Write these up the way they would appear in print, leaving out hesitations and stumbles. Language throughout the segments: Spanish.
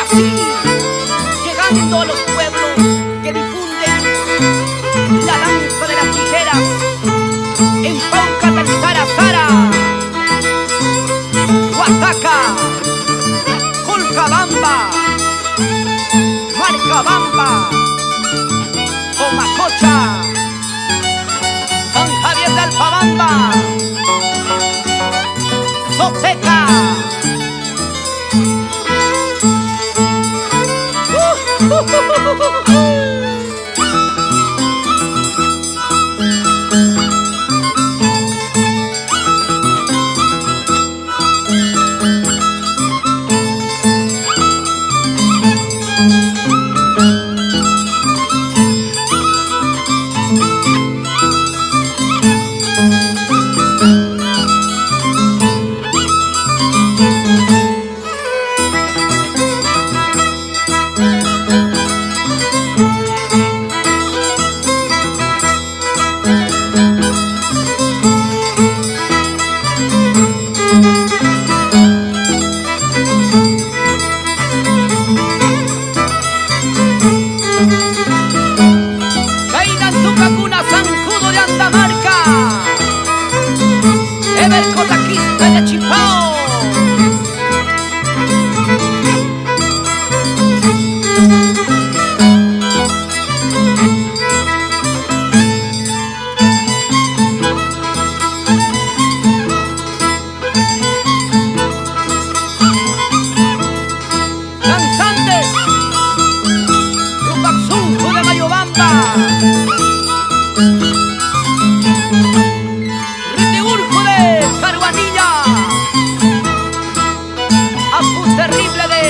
Así, llegando a los pueblos que difunden la danza de las tijeras, en Pauca, Zara, Zara, Huasaca, Colcabamba, Marcabamba, Comacocha, San Javier de Alfabamba, Soteca. Zancudo de Andamarca, Ever Cotaquista de Chipao. Danzantes, Rupaxunco de Mayobamba, Ritiburgo de Caruanilla, Apu Terrible de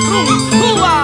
Runcúa.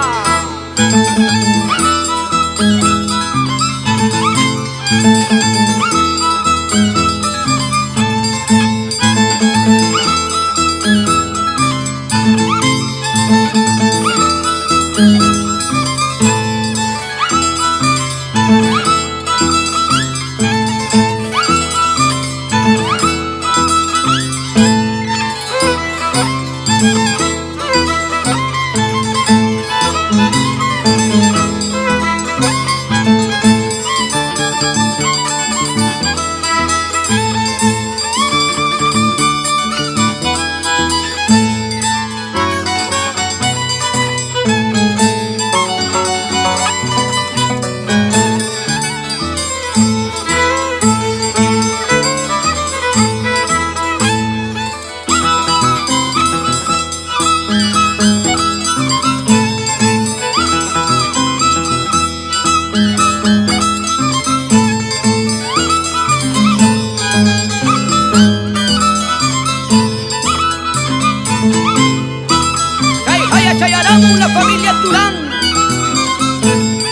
Chayarán, una familia Durán,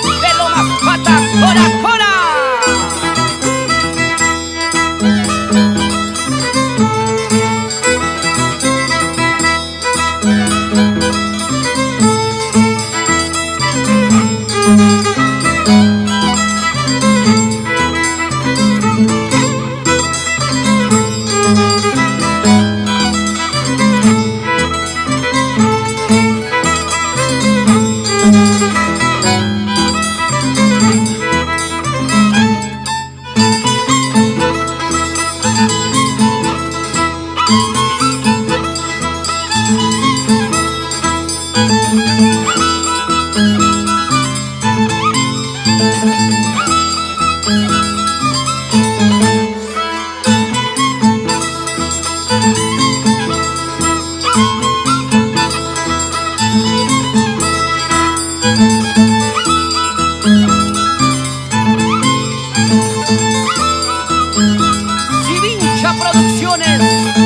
de lo más pata, cora, cora. Sivincha Producciones.